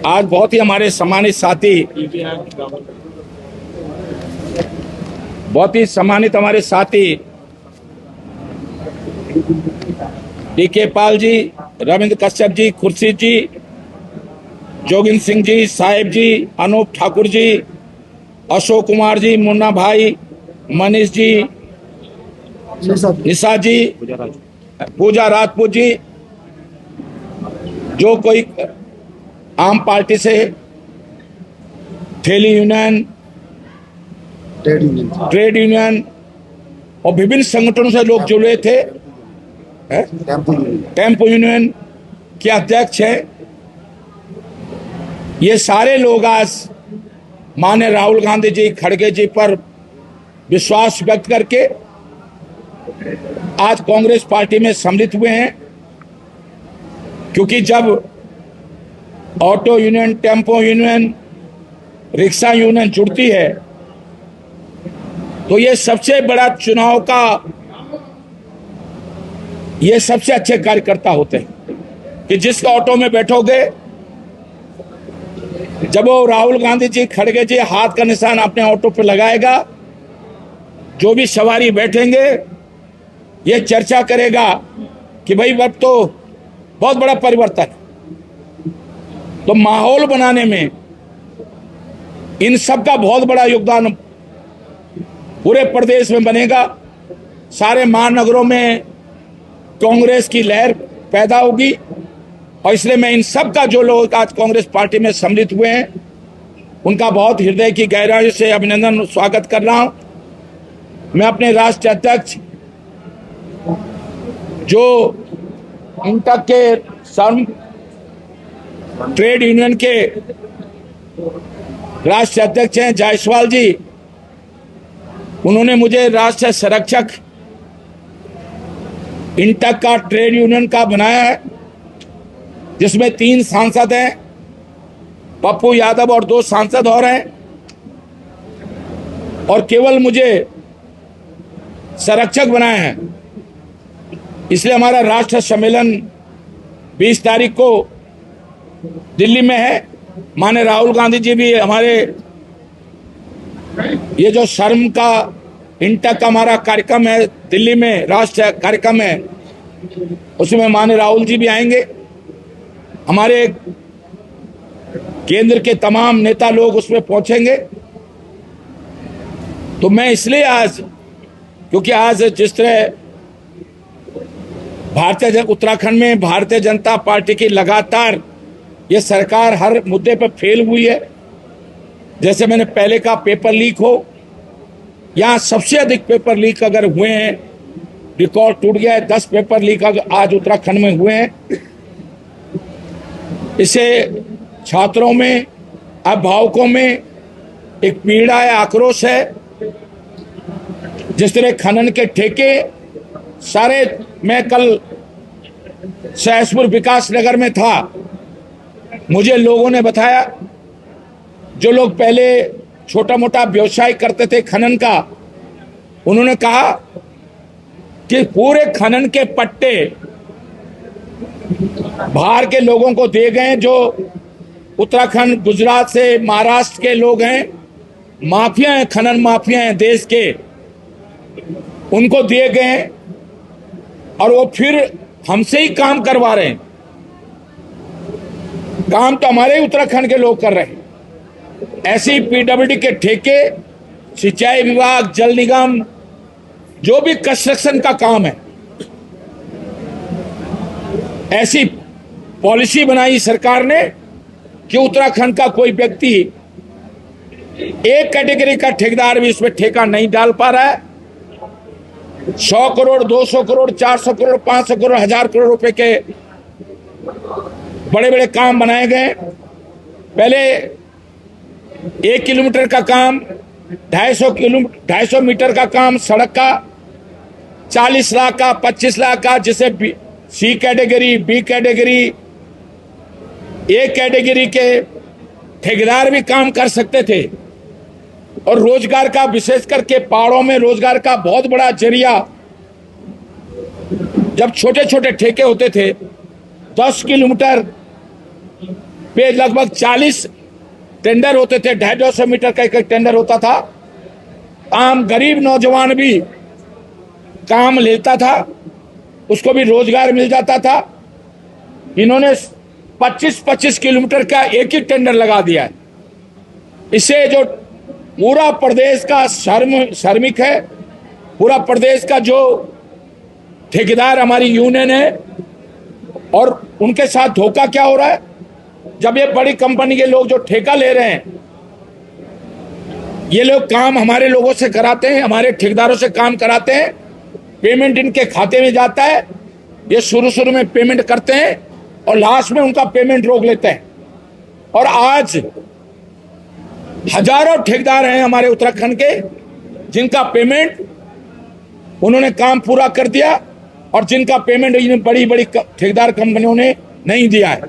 आज बहुत ही हमारे सम्मानित साथी, बहुत ही सम्मानित हमारे साथी डी.के. पाल जी, रविंद्र कश्यप जी, खुर्शीद जी, जोगिंद्र सिंह जी, साहिब जी, अनूप ठाकुर जी, अशोक कुमार जी, मुन्ना भाई, मनीष जी, निशा जी, पूजा राजपूत जी, जो कोई आम पार्टी से, ठेली यूनियन, ट्रेड यूनियन और विभिन्न संगठनों से लोग जुड़े थे, टेम्पो यूनियन के अध्यक्ष हैं। ये सारे लोग आज माननीय राहुल गांधी जी, खड़गे जी पर विश्वास व्यक्त करके आज कांग्रेस पार्टी में सम्मिलित हुए हैं, क्योंकि जब auto union, tempo union, rickshaw union जुड़ती है तो ये सबसे बड़ा चुनाव का, ये सबसे अच्छे कार्यकर्ता होते हैं कि जिसका ऑटो में बैठोगे, जब वो राहुल गांधी जी, खड़गे जी हाथ का निशान अपने ऑटो पर लगाएगा, जो भी सवारी बैठेंगे ये चर्चा करेगा कि भाई अब तो बहुत बड़ा परिवर्तन है। तो माहौल बनाने में इन सब का बहुत बड़ा योगदान पूरे प्रदेश में बनेगा। सारे महानगरों में कांग्रेस की लहर पैदा होगी और इसलिए मैं इन सब का, जो लोग आज कांग्रेस पार्टी में सम्मिलित हुए हैं, उनका बहुत हृदय की गहराई से अभिनंदन, स्वागत कर रहा हूं। मैं अपने राष्ट्रीय अध्यक्ष, जो इंटक के सर्व ट्रेड यूनियन के राष्ट्रीय अध्यक्ष हैं, जायसवाल जी, उन्होंने मुझे राष्ट्रीय संरक्षक इंटक का, ट्रेड यूनियन का बनाया है, जिसमें 3 सांसद हैं, पप्पू यादव और 2 सांसद और हैं, और केवल मुझे संरक्षक बनाए हैं। इसलिए हमारा राष्ट्रीय सम्मेलन 20 तारीख को दिल्ली में है। माननीय राहुल गांधी जी भी हमारे, ये जो शर्म का इंटक का हमारा कार्यक्रम है दिल्ली में, राष्ट्रीय कार्यक्रम है, उसमें माननीय राहुल जी भी आएंगे। हमारे केंद्र के तमाम नेता लोग उसमें पहुंचेंगे। तो मैं इसलिए आज, क्योंकि आज जिस तरह उत्तराखंड में भारतीय जनता पार्टी की लगातार ये सरकार हर मुद्दे पर फेल हुई है, जैसे मैंने पहले कहा पेपर लीक हो, यहाँ सबसे अधिक पेपर लीक अगर हुए हैं, रिकॉर्ड टूट गया है, 10 पेपर लीक आज उत्तराखंड में हुए हैं। इससे छात्रों में, अभिभावकों में एक पीड़ा है, आक्रोश है। जिस तरह खनन के ठेके सारे, मैं कल सहसपुर विकास नगर में था, मुझे लोगों ने बताया, जो लोग पहले छोटा मोटा व्यवसाय करते थे खनन का, उन्होंने कहा कि पूरे खनन के पट्टे बाहर के लोगों को दिए गए, जो उत्तराखंड, गुजरात से, महाराष्ट्र के लोग हैं, माफिया हैं, खनन माफिया हैं देश के, उनको दिए गए और वो फिर हमसे ही काम करवा रहे हैं। काम तो हमारे ही उत्तराखंड के लोग कर रहे हैं। ऐसी पीडब्ल्यूडी के ठेके, सिंचाई विभाग, जल निगम, जो भी कंस्ट्रक्शन का काम है, ऐसी पॉलिसी बनाई सरकार ने कि उत्तराखंड का कोई व्यक्ति, एक कैटेगरी का ठेकेदार भी इसमें ठेका नहीं डाल पा रहा है। 100 करोड़, 200 करोड़, 400 करोड़, 500 करोड़, 1000 करोड़ रुपए के बड़े बड़े काम बनाए गए। पहले 1 किलोमीटर का काम, 250 मीटर का काम सड़क का 40 लाख का, 25 लाख का, जिसे C category, B category, A category के ठेकेदार भी काम कर सकते थे। और रोजगार का, विशेष करके पहाड़ों में रोजगार का बहुत बड़ा जरिया, जब छोटे छोटे ठेके होते थे, 10 किलोमीटर पे लगभग 40 टेंडर होते थे, 250 मीटर का एक टेंडर होता था। आम गरीब नौजवान भी काम लेता था, उसको भी रोजगार मिल जाता था। इन्होंने 25-25 किलोमीटर का एक ही टेंडर लगा दिया है। इससे जो पूरा प्रदेश का श्रमिक है, पूरा प्रदेश का जो ठेकेदार हमारी यूनियन है, और उनके साथ धोखा क्या हो रहा है, जब ये बड़ी कंपनी के लोग जो ठेका ले रहे हैं, ये लोग काम हमारे लोगों से कराते हैं, हमारे ठेकेदारों से काम कराते हैं, पेमेंट इनके खाते में जाता है, ये शुरू में पेमेंट करते हैं और लास्ट में उनका पेमेंट रोक लेते हैं। और आज हजारों ठेकेदार हैं हमारे उत्तराखंड के, जिनका पेमेंट उन्होंने काम पूरा कर दिया और जिनका पेमेंट इन बड़ी बड़ी ठेकेदार कंपनियों ने नहीं दिया है।